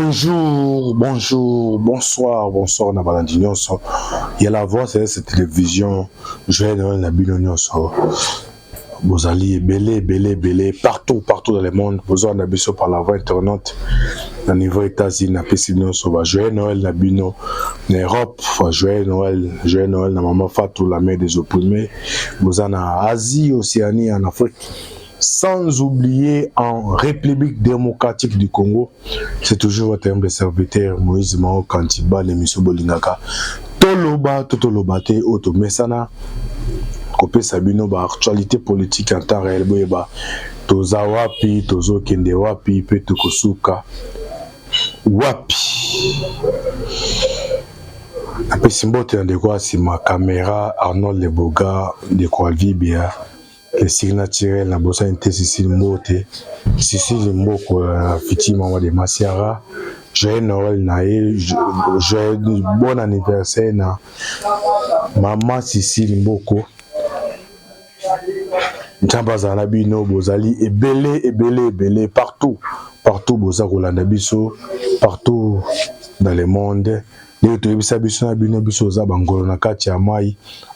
Bonjour, bonsoir, Nabalandinho. Il y a la voix, c'est cette télévision. Je vais dans la Binonio. Vous allez belé, partout dans le monde. Vous en avez par la voie internet. Au niveau États-Unis, na Pessimino, joyeux Noël, na Bino, en Europe, joyeux Noël, na maman Fatou, la mère des opprimés. Vous en avez Asie, Océanie, en Afrique. Sans oublier en République démocratique du Congo, c'est toujours votre humble serviteur Moïse Mao Kantiba, l'émission Bolingaka. Toloba, Totolobate, Oto Mesana, Kopé Sabino, actualité politique en temps réel, Boyeba, Toza Wapi, Tozo Kende Wapi, Petukosuka, Wapi. Après Simbote, de quoi si ma caméra, Arnold Leboga, de quoi Vibia. Le signe naturel, la bossa inte Cécile Mbote, Cécile Mboko, Fiti Maman de Masiara, joyeux Noël Naé, joyeux bon anniversaire na Maman Cécile Mboko. N'tamba na bino bozali ebele partout boza kolanda biso partout dans le monde. À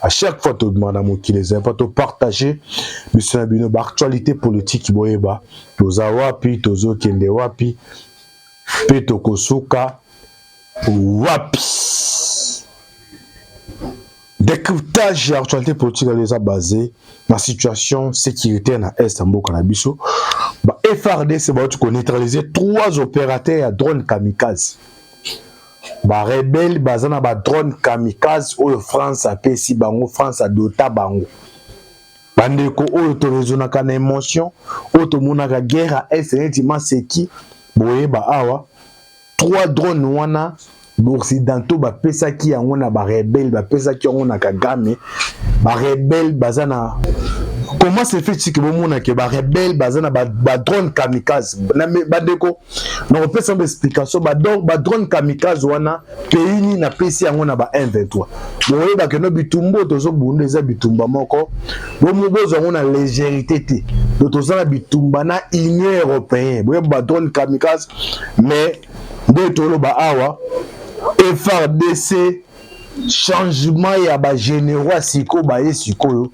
chaque fois tu demandes à partager l'actualité politique toza wapi tozo kende wapi peto kosuka wapi décryptage de l'actualité politique est basé dans la situation sécuritaire dans l'Est de Mboka-Nabiso. FRDC c'est neutraliser 3 opérateurs à drone kamikaze. Ba rebelle bazana ba drone kamikaze oyo France apesi bango, France adota bango. Bandeko oyo to rezonaka na émotion, oyo to monaka guerre à est intimement seki boye ba awa 3 drones wana occidentaux ba pesa ki yango na ba rebelle ba pesa ki yango na Kagame. Ba rebelle bazana comment se fait-il que bomona ke ba rebelle bazana ba drone kamikaze na bandeko na pesa une explication ba drone kamikaze wana pays ni na pesi yango na ba M23 boye ba ke no bitumbo tozo bunde za bitumba moko bomo bozo yango na légèreté te tozo na bitumba na Union européenne boye ba drone kamikaze mais de tolo ba awa FRDC changement ya ba généraux siko ba siko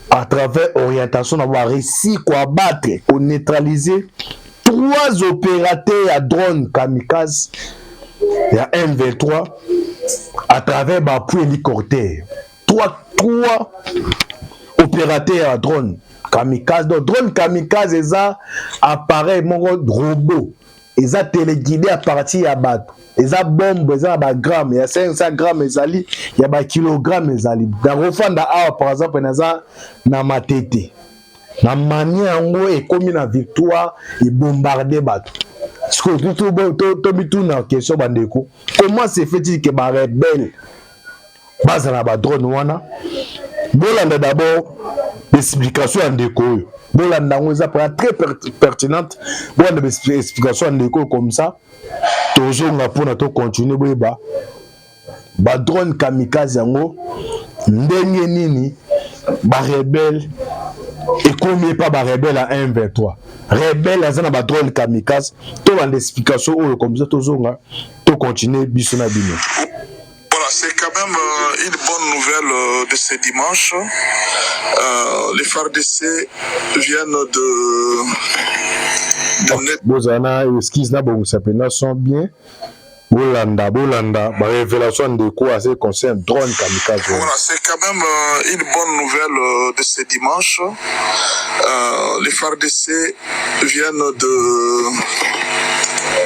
à travers orientation d'avoir réussi à battre, à neutraliser 3 opérateurs à drone kamikaze et à M23 à travers l'appui hélicoptère. 3 opérateurs à drone kamikaze. Donc, drone kamikaze, c'est un appareil robot. Ils ont téléguidé à partir de bateau. Ils ont bombe, ils ont grammes, il y a 500 grammes, il y a kilogrammes. Dans le fond, par exemple, il y a na matete. Na manière où est comme une victoire, il bombarde bateau. Comment se fait-il que les rebelles basent na ba drone wana? Bolanda d'abord l'explication en déco. Bolanda on est très pertinente. Bolanda l'explication en déco comme ça. Toujours on a pour notre continuer ba drone kamikaze yango ndenge nini ba rebelle et combien pas ba rebelle à 1-23 rebelle azana ba drone kamikaze to ba l'explication comme ça toujours on to continuer biso na bino. Voilà, c'est quand même une bonne nouvelle de ce dimanche. Les FARDC viennent de Bozana, excuse na bon ça peut sont bien. Bolanda, ba révélation de quoi c'est concerne drone kamikaze. Voilà, c'est quand même une bonne nouvelle de ce dimanche. Les FARDC viennent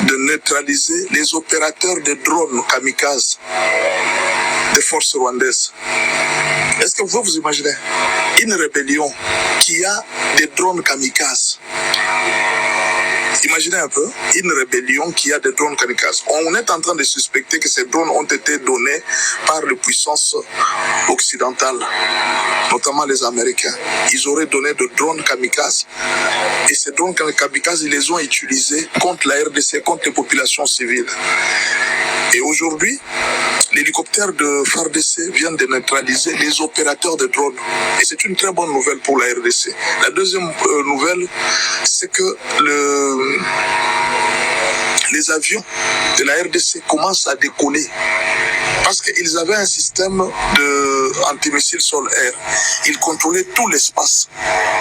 de neutraliser les opérateurs de drones kamikaze des forces rwandaises. Est-ce que vous imaginez une rébellion qui a des drones kamikazes? Imaginez un peu, une rébellion qui a des drones kamikazes. On est en train de suspecter que ces drones ont été donnés par les puissances occidentales, notamment les Américains. Ils auraient donné des drones kamikazes et ces drones kamikazes, ils les ont utilisés contre la RDC, contre les populations civiles. Et aujourd'hui, l'hélicoptère de FARDC vient de neutraliser les opérateurs de drones. Et c'est une très bonne nouvelle pour la RDC. La deuxième nouvelle, c'est que les avions de la RDC commencent à décoller parce qu'ils avaient un système de antimissile sol-air. Ils contrôlaient tout l'espace.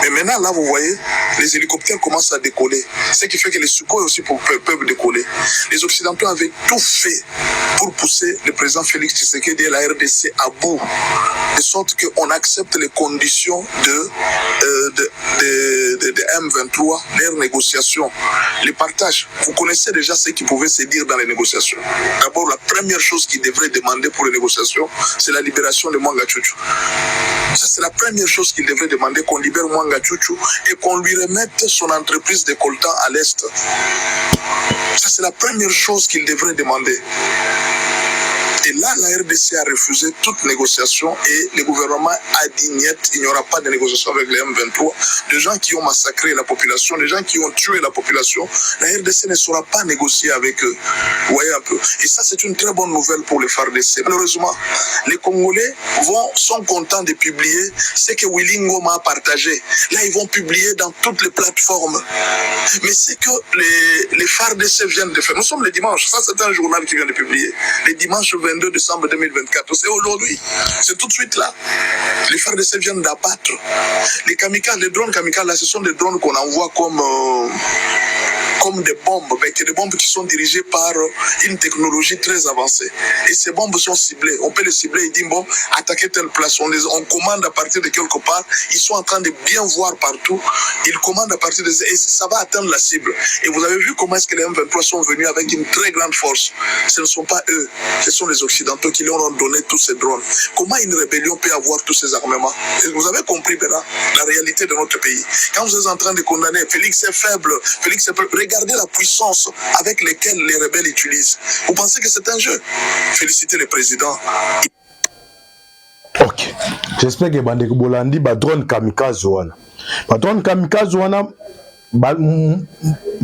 Mais maintenant, là, vous voyez, les hélicoptères commencent à décoller. Ce qui fait que les Sukhoi aussi peuvent décoller. Les Occidentaux avaient tout fait pour pousser le président Félix Tshisekedi et la RDC à bout, de sorte qu'on accepte les conditions de M23, leurs négociations, les partages. Vous connaissez déjà ce qui pouvait se dire dans les négociations. D'abord, la première chose qu'ils devraient demander pour les négociations, c'est la libération de Mwanga Tchouchou. Ça, c'est la première chose qu'il devrait demander, qu'on libère Mwanga Tchouchou et qu'on lui remette son entreprise de coltan à l'Est. Ça, c'est la première chose qu'il devrait demander. Et là, la RDC a refusé toute négociation et le gouvernement a dit niet, il n'y aura pas de négociation avec les M23. Des gens qui ont massacré la population, des gens qui ont tué la population, la RDC ne saura pas négocier avec eux. Vous voyez un peu. Et ça, c'est une très bonne nouvelle pour les FARDC. Malheureusement, les Congolais sont contents de publier ce que Willy Ngoma a partagé. Là, ils vont publier dans toutes les plateformes. Mais c'est que les FARDC viennent de faire. Nous sommes le dimanche. Ça, c'est un journal qui vient de publier. Le dimanche 22 décembre 2024. C'est aujourd'hui. C'est tout de suite là. Les FARDC viennent d'abattre. Les kamikazes, les drones kamikazes, là, ce sont des drones qu'on envoie comme des bombes, mais des bombes qui sont dirigées par une technologie très avancée. Et ces bombes sont ciblées. On peut les cibler et dire, bon, attaquer telle place. On commande à partir de quelque part. Ils sont en train de bien voir partout. Ils commandent à partir de... Et ça va atteindre la cible. Et vous avez vu comment est-ce que les M23 sont venus avec une très grande force. Ce ne sont pas eux. Ce sont les Occidentaux qui leur ont donné tous ces drones. Comment une rébellion peut avoir tous ces armements? Et vous avez compris maintenant la réalité de notre pays. Quand vous êtes en train de condamner Félix est faible, Félix est faible, regardez la puissance avec laquelle les rebelles utilisent. Vous pensez que c'est un jeu? Félicitez le président. Ok. J'espère que Bandeko Bolandi ba drone kamikaze wana. Ba drone kamikaze wana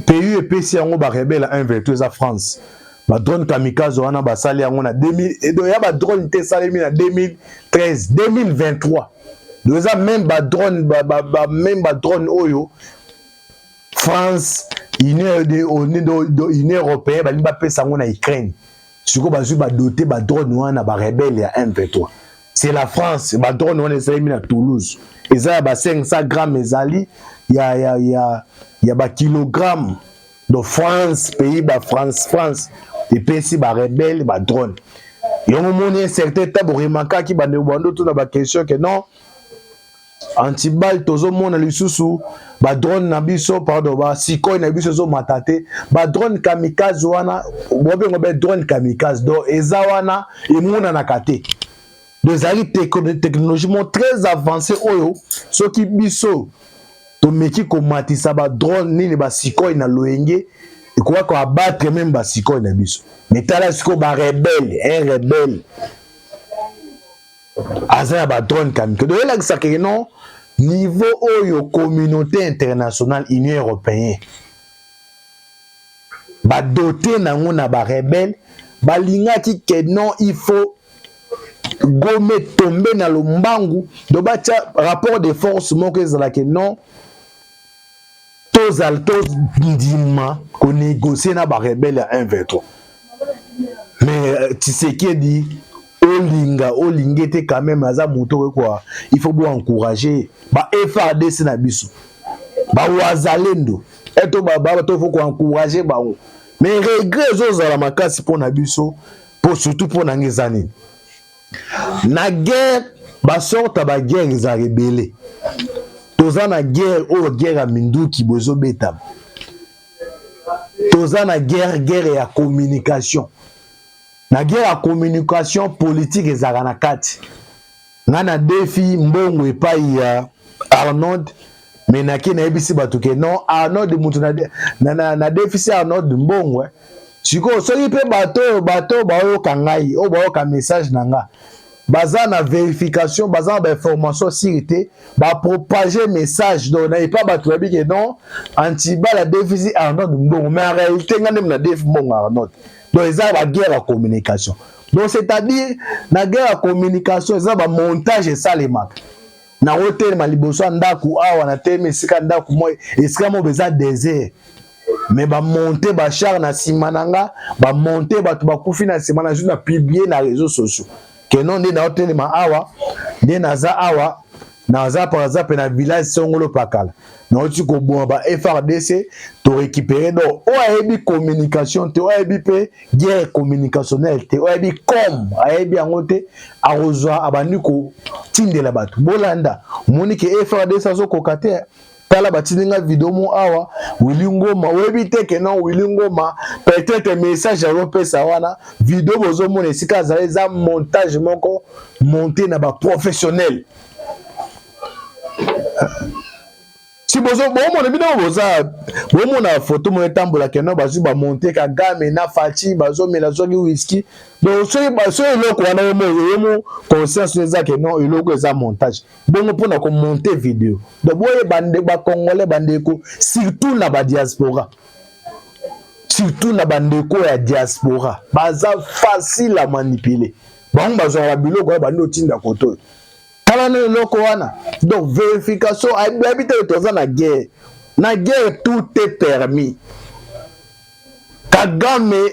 pays et PC yango ba rebelle invertu za France. Ba drone kamikaze wana ba sali yango na 2000 et donc ya ba drone te salemi na 2013, 2023. Doza même ba drone même ba drone oyo France Union européenne ba limba pesa yango na Ukraine. Siko bazui ba doté ba drone wana ba rebelle ya M23. C'est la France, ba drone wana salemi na Toulouse. Eza ba 500 grammes ezali ya ba kilogramme de France, pays ba France et puis ba rebelle ba drone. Yo moni un certain temps remarquer ki ba nebando tout na ba question que non antibal tozo mona lisusu ba drone na biso pardon ba Sukhoi na biso zo matate ba drone kamikaze wana bobengo ba drone kamikaze do eza wana imuna na kate. Des technologies très avancées oyo soki biso to meki ko matisa ba drone nini ba Sukhoi na loenge et quoi ko abattre même ba Sukhoi na biso. Mais tala siko ba rebelle, un rebelle. Aza ba drone kamikaze. De là que ça que non niveau oyo communauté internationale Union européenne. Ba doté nango na ba rebelle, ba lingaki que non il faut Gomé tomber dans le mbangu de battre rapport de force moko ezala que non tous altos ndima ko négocier na ba rebelle à 1-23 mais Tshisekedi olingete quand même aza moto quoi il faut bien encourager ba FARDC na biso ba wazalendo eto ba to faut encourager ba mais regret zozala makasi pour na biso pour surtout pour na ngezani. Na guerre ba sorta ba guerre za rebelle toza na guerre o guerre a minduki bozo beta toza na guerre ya communication na guerre ya communication politique ezaka na kati ngana défi mbongo epai ya Arnold menaki na ebisi batuke non Arnold mutu na défi Arnold mbongo siko soki pe bato bayoka ngai o bayoka message nanga baza na vérification baza na information sécurité ba propager message donc na pas bato yabi que non antibala déficit Arnold mbongo mais en réalité ngane na déficit mbongo Arnold donc ça va guerre à communication donc c'est-à-dire na guerre à communication ça va montage ça les marques na hôtel maliboso ndaku awa na teme sika ndaku moi esika mo beza désert mais ba monter ba char na simananga ba monter ba to ba kufi na simana juste na publier na réseaux sociaux que non de na hôtel ma awa de na za awa na za par exemple na village songolo pakala na tu ko bon ba FRDC to récupérer donc o ayebi communication te o ayebi pe guerre communicationnelle te o ayebi comme ayebi angote arozwa abandi ko tindela bato bolanda moni ke FRDC azo kokate tala batininga video mo awa Willy Ngoma webi te ke non Willy Ngoma peut-être message azopesa wana video bozo mona esika azali za montage moko monté na ba professionnel si bozo bomona bino boza bomona photo mo etambola ke non bazu ba monter Kagame na Fati bazo mela zogi whisky donc so eloko wana mo conscience eza ke non eloko eza montage bongo pona ko monter vidéo donc boye bande ba congolais bandeko surtout na ba diaspora ya diaspora baza facile à manipuler bango bazo la biloko ya bando tinda koto tala ne loko wana donc vérification habite toza na guerre tout est permis Kagame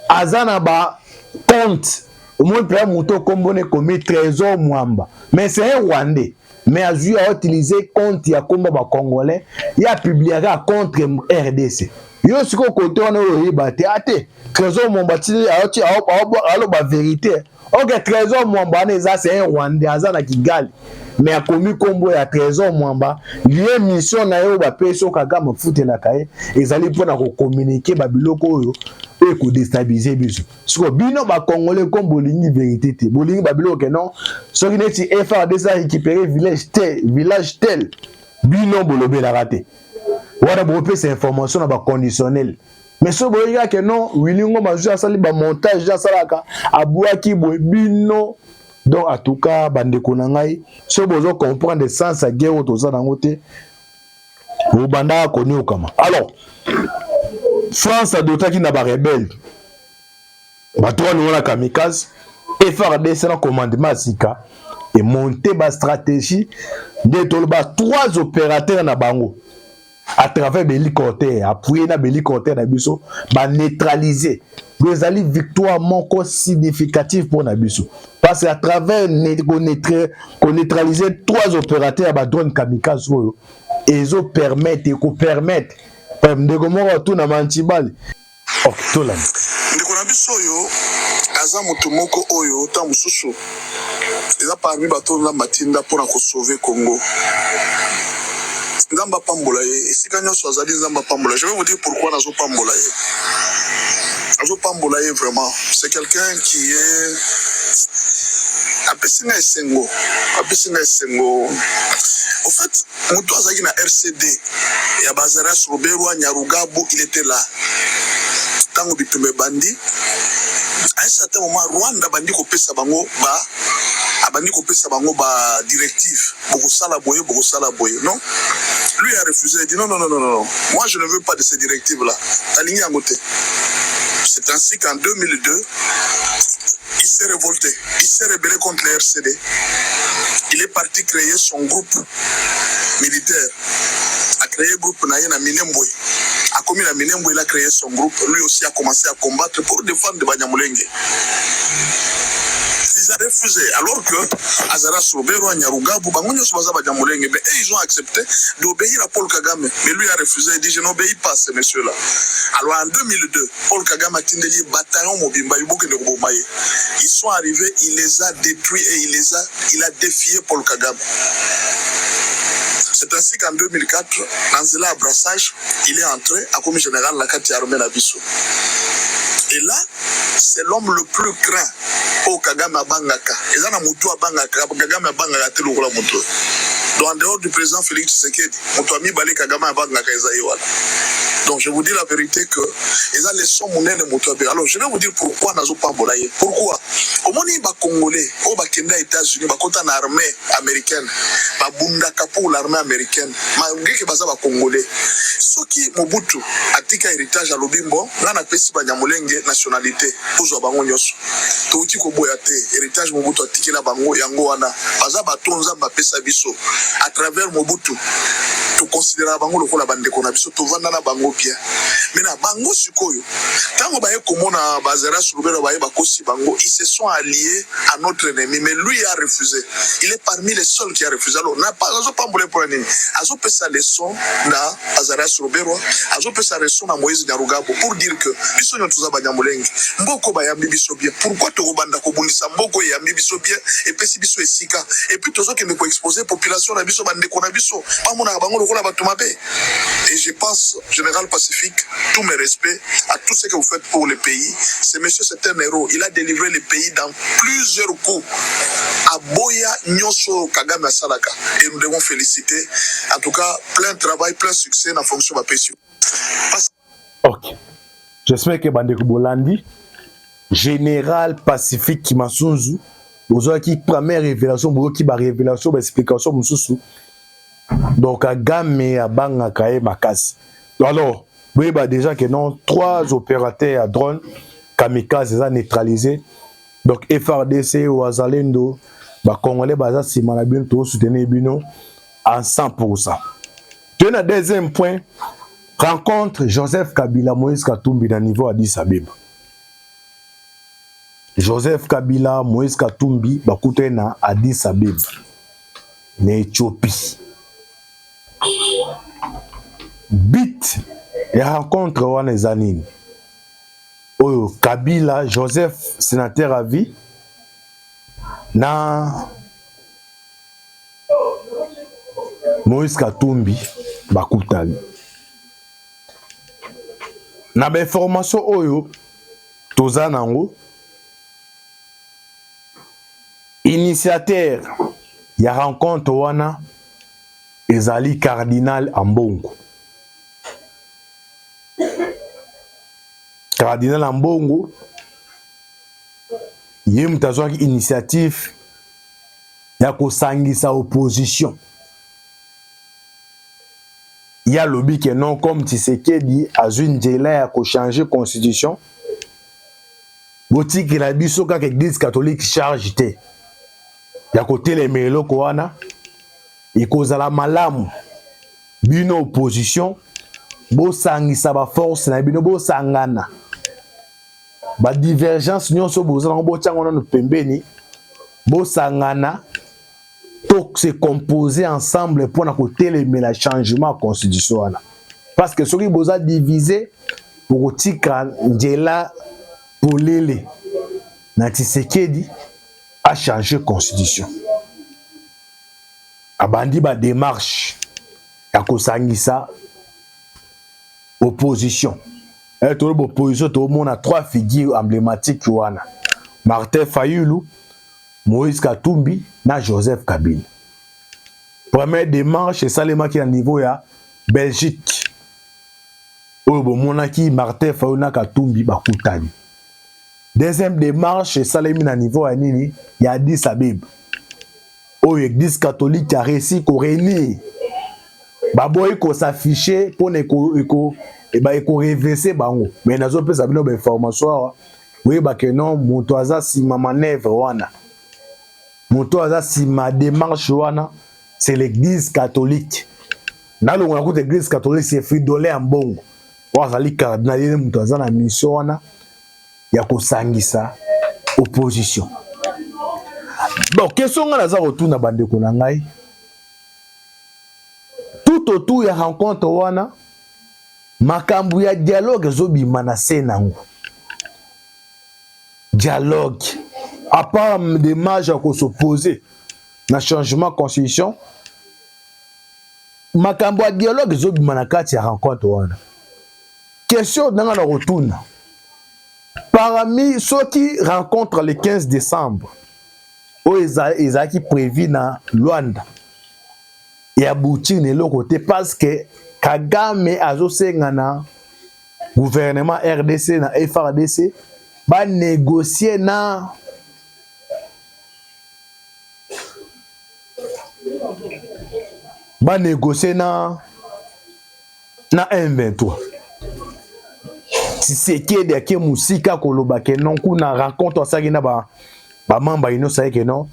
azana ba compte au moins près moto kombone comme trésor mwamba mais c'est un Rwandais mais a utilisé compte ya komba ba congolais ya publiera contre RDC yo siko koto wana oyiba te ate trésor mwamba ti alo ba vérité. Ok, Trésor Mwamba, c'est un Rwandais, Azana Kigali. Mais a commis combo ya Trésor Mwamba, lié mission na yo ba peso Kagame foute na kaye, ezali pona ko communiquer ba biloko yo et ko déstabiliser biso. Siko bino ba congolais comme bolingi vérité te. Bolingi ba biloko non, so kineti FRDC a récupéré village tel. Bino bolobe la raté. Wala bo pe ces informations na ba conditionnel. Mais ce boyga que non, Willy Ngoma joue à sali ba montage ja salaka abouaki bino donc en tout cas bande konangai ce bozo comprendre le sens à guerre autoza nango te au banda koni okama. Alors France a d'autres qui n'a pas rebelle ba toi nous la kamikaze FRDC na commandement sika et monter ba stratégie de tolba 3 opérateurs na bango à travers l'hélicoptère, appuyer na l'hélicoptère na biso, ba neutraliser. Vous allez victoire moko significative pour Nabiso. Parce qu'à travers qu'on neutraliser 3 opérateurs à drone kamikaze et ils permettent et qu'on permettent de comment tout na mantibal. Oh, tout là. Ndeko Nabiso yo aza mutu moko oyo ta mususu. Eza parmi bato na matinda pour ko sauver Congo. Nzamba pambola ye esika nyonso azali nzamba pambola. Je vais vous dire pourquoi nazo pambola ye. Nazo pambola ye vraiment, c'est quelqu'un qui est apesina esengo. Au fait, mutu azaki na RCD ya Bazaras Roberwa Nyarugabu, il était là. Tango bitumbe bandi à un certain moment Rwanda bandi ko pesa bango ba directive bokosala boye non, lui a refusé, il dit non, moi je ne veux pas de ces directives là. C'est ainsi qu'en 2002 il s'est révolté, il s'est rebellé contre les RCD. Il est parti créer son groupe militaire, a créé groupe na Minembwe. A commis la Minembwe, il a créé son groupe. Lui aussi a commencé à combattre pour défendre Banyamulenge. Ils ont refusé, alors que Azara Sobero, Nyarugabu, ils ont accepté d'obéir à Paul Kagame. Mais lui a refusé, il dit je n'obéis pas à ces messieurs-là. Alors en 2002, Paul Kagame a tindeli bataillon Mobimba, ils sont arrivés, il les a détruits et il a défié Paul Kagame. C'est ainsi qu'en 2004, dans un brassage, il est entré à commis général Lakati Armé Nabiso. Et là, c'est l'homme le plus craint au Kagame Abangaka. Et là, Kagame Abangaka, donc en dehors du président Félix Tshisekedi, Moutouami Balé Kagame Abangaka, Donc je vous dis la vérité que ils ont les sons monnaie moto. Alors je vais vous dire pourquoi nazo pas bolaye. Pourquoi? Au moment où Congolais, au Bakenda États-Unis, bakota na armée américaine, ba bunda kapo l'armée américaine, malgré que baza ba Congolais. Ce qui Mobutu atika héritage à Lobimbo, là na pesi ba nyamulenge nationalité, ozo bango nyoso. Touti ko boya te héritage Mobutu atikela bango yango wana. Baza ba tonza ba pesa biso à travers Mobutu. Tu considères bango lokola bandeko na biso to vanda na bango bien. Mais na bango sikoyo tango baye komona bazera surubero baye bakosi bango, ils se sont alliés à notre ennemi, mais lui a refusé. Il est parmi les seuls qui a refusé. Alors n'a pas mbole pour ennemi. Azo pesa leçon na azara surubero, azo pesa leçon na Moïse Nyarugabo pour dire que biso nyotuza banyamulenge mboko bayambi biso bien. Pourquoi to banda ko bundisa mboko yambi biso bien et pesi biso esika et puis tozo ke ko exposer population na biso bandeko na biso pa mona bango lokola batumabe. Et je pense, Général Pacifique, tous mes respects à tout ce que vous faites pour le pays. Ce monsieur, c'est un héros. Il a délivré le pays dans plusieurs coups. Aboya Nyonso Kagame Asalaka. Et nous devons féliciter. En tout cas, plein de travail, plein de succès dans la fonction de la PSU. Ok. J'espère que Bandeko Bolandi, Général Pacifique Kimasunzu, vous avez qui première révélation, vous avez qui révélation, explication, Moussou. Donc, Kagame a banga kae makasi. Alors, oui, bah déjà que non, 3 opérateurs à drone kamikaze sont neutralisés. Donc, FRDC ou Azalendo, bah Congolais baza si malabien to soutenir bino en 100%. Puis le deuxième point, rencontre Joseph Kabila Moïse Katumbi dans niveau Addis Abeba. Joseph Kabila Moïse Katumbi bakute na Addis Abeba, na Éthiopie. Bit ya rencontre wana ezanini oyo Kabila Joseph sénateur à vie na Moïse Katumbi bakutani na ba information oyo toza nango initiateur ya rencontre wana ezali Cardinal Ambongo. Cardinal Ambongo ye mutazwaki initiative ya kosangisa opposition. Ya lobi que non comme Tshisekedi azwi njela ya ko changer constitution. Botiki la biso kaka église catholique charge te. Ya kotelema eloko wana ikozala malamu bino opposition bo sangisa ba force na bino bo sangana ba divergence nyonso bozala bo tyango na pembeni bo sangana to se composer ensemble pour na kotelemela changement constitution wana parce que soki boza diviser pour tika njela polele na Tshisekedi a changer constitution. Abandi ba démarche ya kosangisa opposition. Et tout l'opposition tout le monde a 3 figures emblématiques wana. Martin Fayulu, Moïse Katumbi na Joseph Kabila. Première démarche c'est salema qui à niveau ya Belgique. Oyo bomonaki Martin Fayulu na Katumbi bakutani. Deuxième démarche c'est salemi na niveau ya nini ya Addis Abeba. Oyo église catholique a réussi ko réunir baboy ko s'afficher pour ne ko reverser bango mais nazo pesa bino ba information oui ba que non moto aza si ma manœuvre wana moto aza si ma démarche wana c'est l'église catholique na lo ngona ko église catholique c'est Fridolin Ambongo wazali cardinal moto aza na mission wana ya ko sangisa opposition. Bon, question nga naza retourna bandeko na ngai. Tout autour ya rencontre wana makambu ya dialogue zobima na senango. Dialogue à part des marges à s'opposer na changement constitution. Makambu ya dialogue zobima na kati ya rencontre wana. Question nga na retourna. Parmi ceux qui rencontrent le 15 décembre qui prévu na Luanda et abouti ne le côté parce que Kagame azosenga na gouvernement RDC na FRDC ba négocier na M23. Si c'est qui de qui musika koloba ke non kuna rencontre ça qui na ba mamba ino ça que non,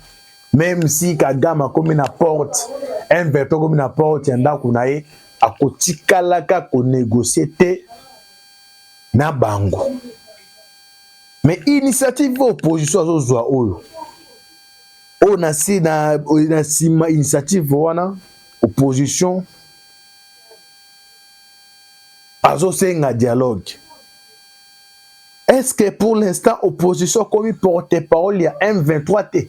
même si Kagame comme na porte M23 comme na porte yanda kunaye akotikalaka ko négocier te na bango. Mais initiative opposition azozwa oyo on a si na initiative wana opposition azosenga dialogue. Est-ce que pour l'instant opposition comme porte-parole ya M23 te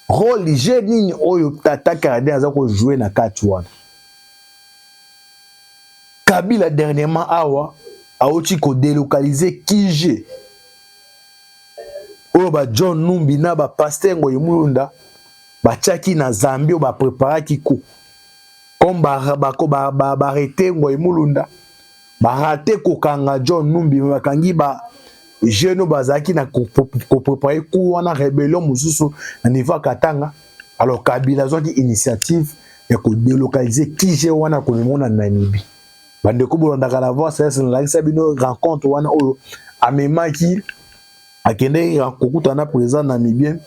rôle jeune oyo tata Canadien azako jouer na kati wana. Kabila dernièrement awa aoti ko délocaliser Kije. Oyo ba John Numbi na ba Pasteur Ngoyemulunda ba tchaki na Zambie ba préparaki ko. Comme ba arrêté Ngoyemulunda ba raté ko kanga John Numbi ba kangi ba jeune bazaki na ko préparer ko wana rébellion mususu na niveau Katanga. Alors Kabila zaki initiative ya ko délocaliser Kije wana ko mona na Namibie. Bande ko bolanda la voix c'est la sabino rencontre wana oyo amemaki akende kokuta na président namibien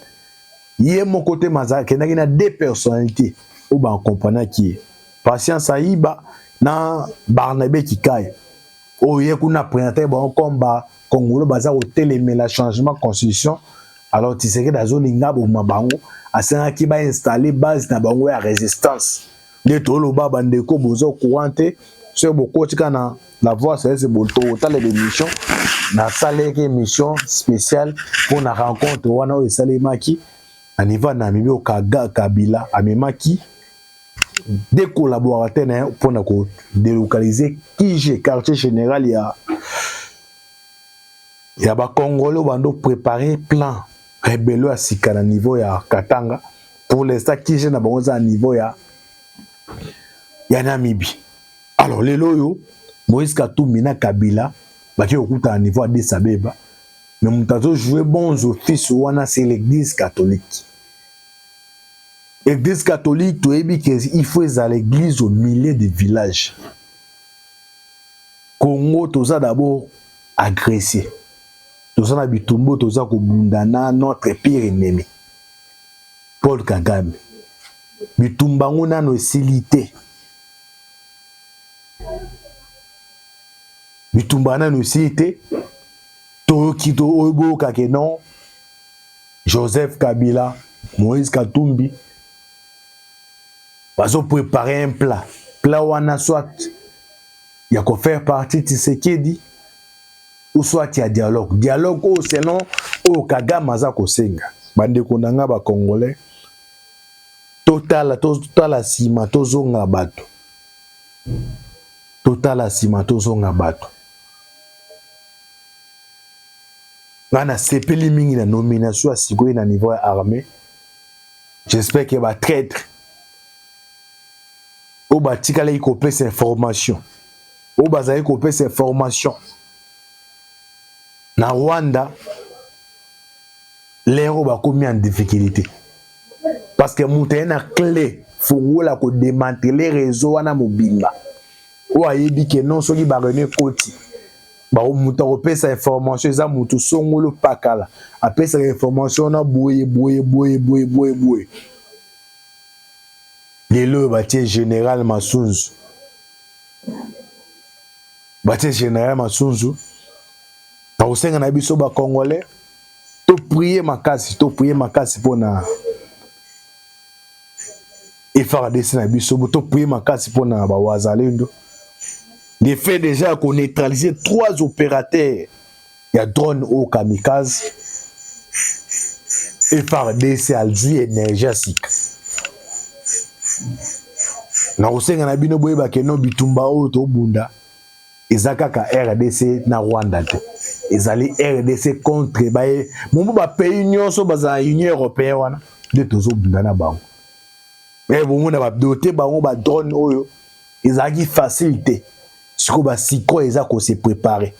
yé mon côté maza kenda na deux personnalités ou ba accompagner qui Patience Ayiba na Barnabé Kikaye oye kuna présenter bon combat Congolais baza au télémé la changement constitution alors tu sais que dans zone ngabo mabango asanga ki ba installer base na bango ya résistance de tolo ba bande ko bozo courante sur beaucoup de la voix c'est bon total l'émission na salle émission spéciale pour la rencontre wana o salemaki à niveau na Namibie au Kabila amemaki des collaborateurs pour na ko délocaliser Kije quartier général ya ba Congolais bando préparer plan rébellion à sika na niveau ya Katanga pour l'instant Kije na bango à niveau ya Namibie. Alors, les loyaux, Moïse Katumbi na Kabila, baki okuta à niveau Addis Abeba, mais mutazo jouer bons offices wana c'est l'église catholique. L'église catholique, tu es il faut à l'église au milieu des villages. Congo, tout ça d'abord agressé. Tout ça na bitumbo, tout ça kobundana notre pire ennemi. Paul Kagame. Bitumba ngona no silité. Bitumbana no cité Tokito Obo Kakenon Joseph Kabila Moïse Katumbi bazo préparer un plat wana soit ya ko faire partie de Tshisekedi ou soit ya dialogue au selon o Kagame aza ko senga bande konanga ba Congolais total sima tozonga bato total sima tozonga bato. Gana sepeli mingi na nomination à Sigoué na niveau armée. J'espère qu'il va traître. Au batikala il copie ces informations. Au bazaï copie ces informations. Na Rwanda, l'héros va commis en difficulté. Parce que mouten na clé, faut la ko démanteler réseau wana mobimba. Ou ayebi que non soki ba rené koti. Ba muta opesa information za mutu songolo pakala apesa information na boye lelo batie général Masunzu pa osenga na biso ba Congolais to prier makasi pona FARDC na biso to prier makasi pona ba wazalendo. Il fait déjà qu'on neutralisé 3 opérateurs. Il y a drone au kamikaze. FARDC Algérie énergétique. Na osenga na bino boyeba ke no bitumba o to bunda. Ezakaka RDC na Rwanda te. Ezali RDC contre bae. Mumbu ba pays nyonso baza Union européenne wana de tozo bunda na bango. Mais bon na ba doté bango ba drone oyo. Ezaki facilité. Siko ba siko eza ko se préparer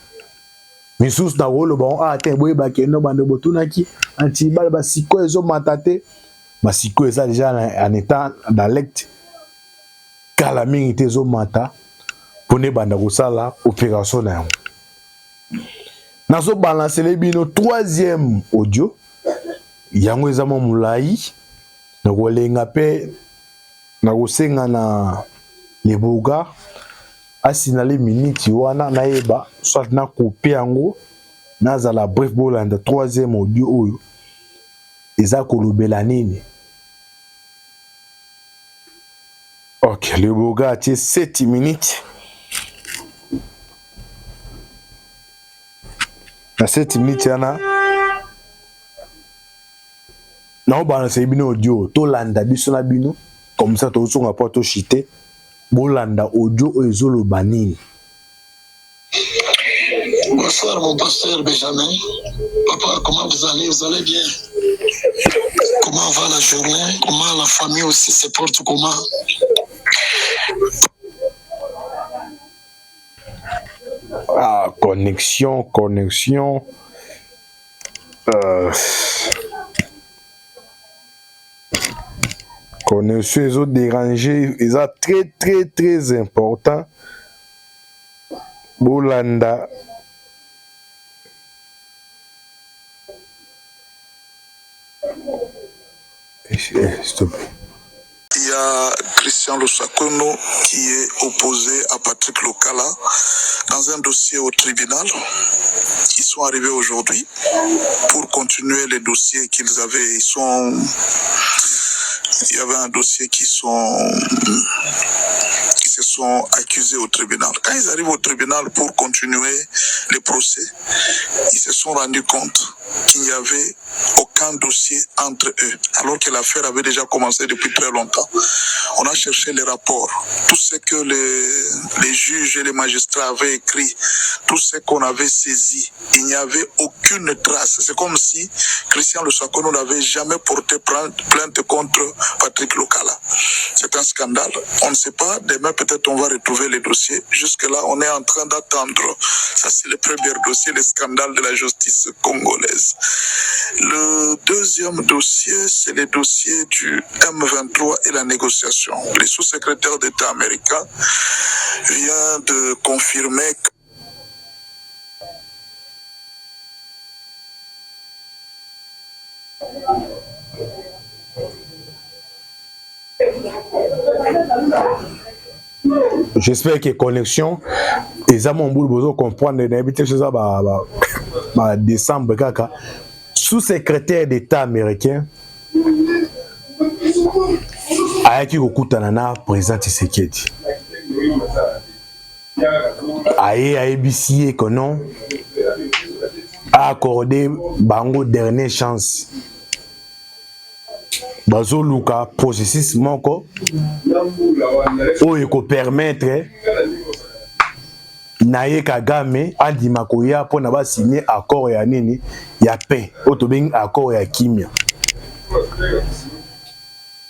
misusu na rolo bon te boye bakeno bande botunaki anti bal basiko ezo matate basiko eza déjà en état d'alerte kala mingi te ezo mata pone banda kosala opération na yango nazo balancer bino troisième audio yango eza mo mulai na kolenga pe na kosenga na Leboga asina les minutes wana naeba soit na couper yango nazala bref bolanda troisième audio oyo eza kolobela nini. Ok, Leboga a 7 minutes. Na 7 minutes yana na balancer bino audio to landa biso na bino comme ça to songa pas to chiter bolanda audio ezolo banini. Bonsoir mon pasteur Benjamin. Papa, comment vous allez? Vous allez bien? Comment va la journée? Comment la famille aussi se porte? Comment? Ah, connexion. Connexion les autres dérangés, ils sont très important. Bolanda. S'il te plaît. Il y a Christian Lusakono qui est opposé à Patrick Lokala dans un dossier au tribunal. Ils sont arrivés aujourd'hui pour continuer les dossiers qu'ils avaient. Il y avait un dossier qui se sont accusés au tribunal. Quand ils arrivent au tribunal pour continuer les procès, ils se sont rendus compte qu'il n'y avait aucun dossier entre eux, alors que l'affaire avait déjà commencé depuis très longtemps. On a cherché les rapports, tout ce que les juges et les magistrats avaient écrit, tout ce qu'on avait saisi. Il n'y avait aucune trace. C'est comme si Christian Lusakono n'avait jamais porté plainte contre Patrick Lokala. C'est un scandale. On ne sait pas. Demain, peut-être, on va retrouver les dossiers. Jusque-là, on est en train d'attendre. Ça, c'est le premier dossier, le scandale de la justice congolaise. Le deuxième dossier, c'est le dossier du M23 et la négociation. Le sous-secrétaire d'État américain vient de confirmer que j'espère que connexion et mon boulot besoin comprendre d'habitude ça ba décembre kaka sous-secrétaire d'État américain ayaki kokutana na président Tshisekedi ayebisi que non a accordé bango dernière chance bazoluka processus moko oyo ko permettre Naye Kagame andima koya pona ba signer accord ya nini ya paix otobengi accord ya kimia.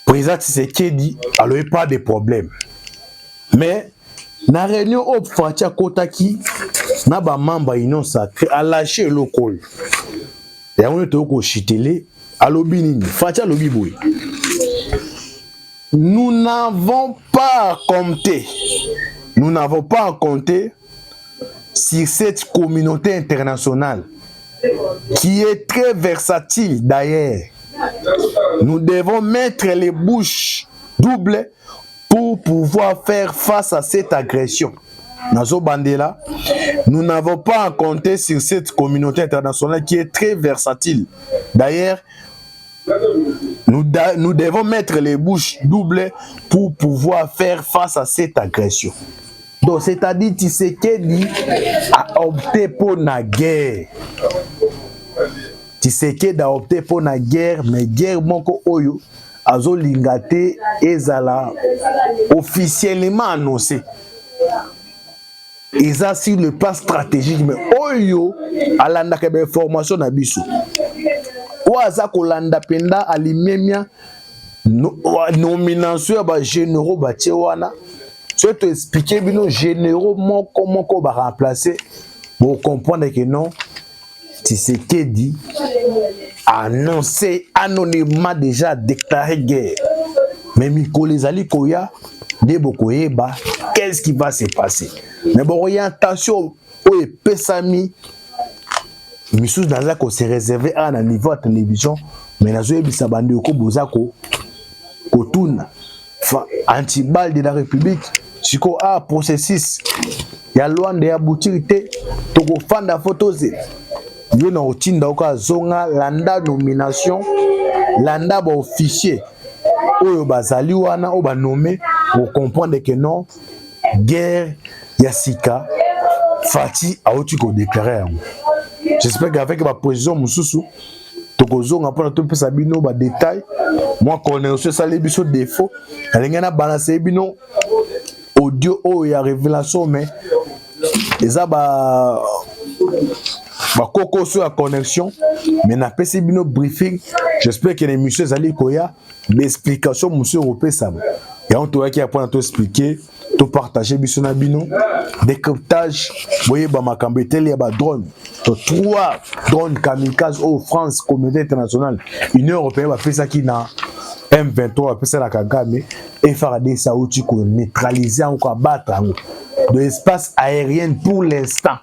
Président Tshisekedi alors pas de problème. Mais na réunion au Fatia Kotaki na ba membre union sacrée a lâché le col. Ya on to ko chitele alobi nini Fatia lobi boy. Nous n'avons pas compté. Nous n'avons pas compté sur cette communauté internationale qui est très versatile d'ailleurs. Nous devons mettre les bouches doubles pour pouvoir faire face à cette agression. Nazo Bandela, nous n'avons pas compté sur cette communauté internationale qui est très versatile. D'ailleurs, nous devons mettre les bouches doubles pour pouvoir faire face à cette agression. Donc, c'est-à-dire Tshisekedi a opté pour la guerre. Tshisekedi a opté pour la guerre, mais guerre moko oyo azo lingate ezala officiellement annoncé. Ils ont sur le plan stratégique, mais oyo alanda kebe formation na biso. Oaza kolanda penda alimemia nomination ba généraux ba tchewana. Je te expliquer bino généraux moko ba remplacer Pour comprendre que non, Tshisekedi a annoncé anonymement déjà déclaré guerre. Mais Mikolo Zali Koya, qu'est-ce qui va se passer? Mais bon, orientation, oui, Pesami, Missous Nazako s'est réservé à un niveau de télévision, mais Nazoé Bissabandi Oko Bozako, Kotun, anti-balle de la République, Siko A, processus, ya loi de aboutirité, Toko Fanda Photos, Yo na Otinda Oka Zonga, Landa nomination, Landa ba officier. Oyo bazali wana o ba nommé pour comprendre que non guerre Yassika Fati a outi ko déclarer. J'espère qu'avec ma position mususu tokozonga pona to pesa bino ba détail moi connais ça les biso défaut alengana balancer bino audio o ya révélation mais eza ba koko sur la connexion mais na pesi bino briefing. J'espère que les messieurs Zali Koya l'explication monsieur européen ça et on doit qui apprendre à tout expliquer tout partager bisona bino décryptage voyez ba makambeteli ya ba drone to 3 drones kamikaze au France communauté internationale Union européenne va faire ça qui na M23 va faire ça la Kagame et FARDC ça outil ko neutraliser encore battre de l'espace aérien pour l'instant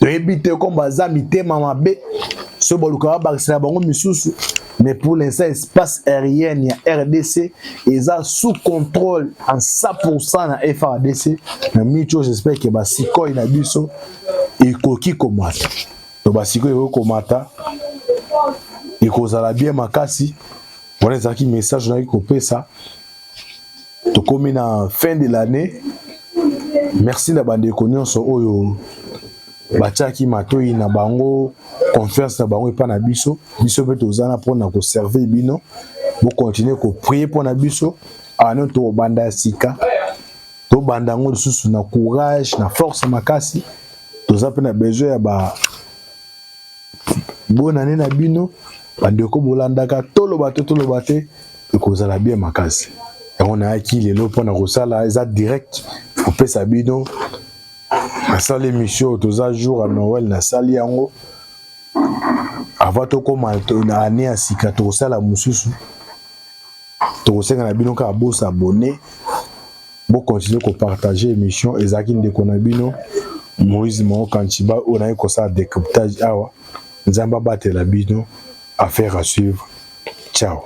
de éviter comme bazami tema mabe ce boluka ba c'est bango misusu. Mais pour l'instant, l'espace aérien, il y a RDC, et ça sous contrôle en 100% dans FARDC. Mais j'espère que Basiko il a dit ça et Koki Komata. Donc Basiko il Komata et Kozala bien Makasi. Voilà ça qui message on a coupé ça. Donc comme en fin de l'année, merci d'avoir déconnu sur Oyo. Bachaki Matoi na bango confiance na bango pa na biso pe tozana pour na ko servir bino pour continuer ko prier pour na biso ano to banda sika to banda ngo susu na courage na force makasi toza pe na besoin ya ba bonne année na bino bandeko bolandaka tolo bate ko zala bien makasi et on a acquis les lots pour na ko sala eza direct pour pesa bino. Na salle émission tous les jours à Noël na salle yango avant to comme na année à sika to sala mususu to senga na bino ka bo s'abonner bo continuer ko partager émission ezaki ndeko na bino Moïse Mo Kanchiba on a ko ça décryptage awa nzamba batela bino affaire à suivre. Ciao.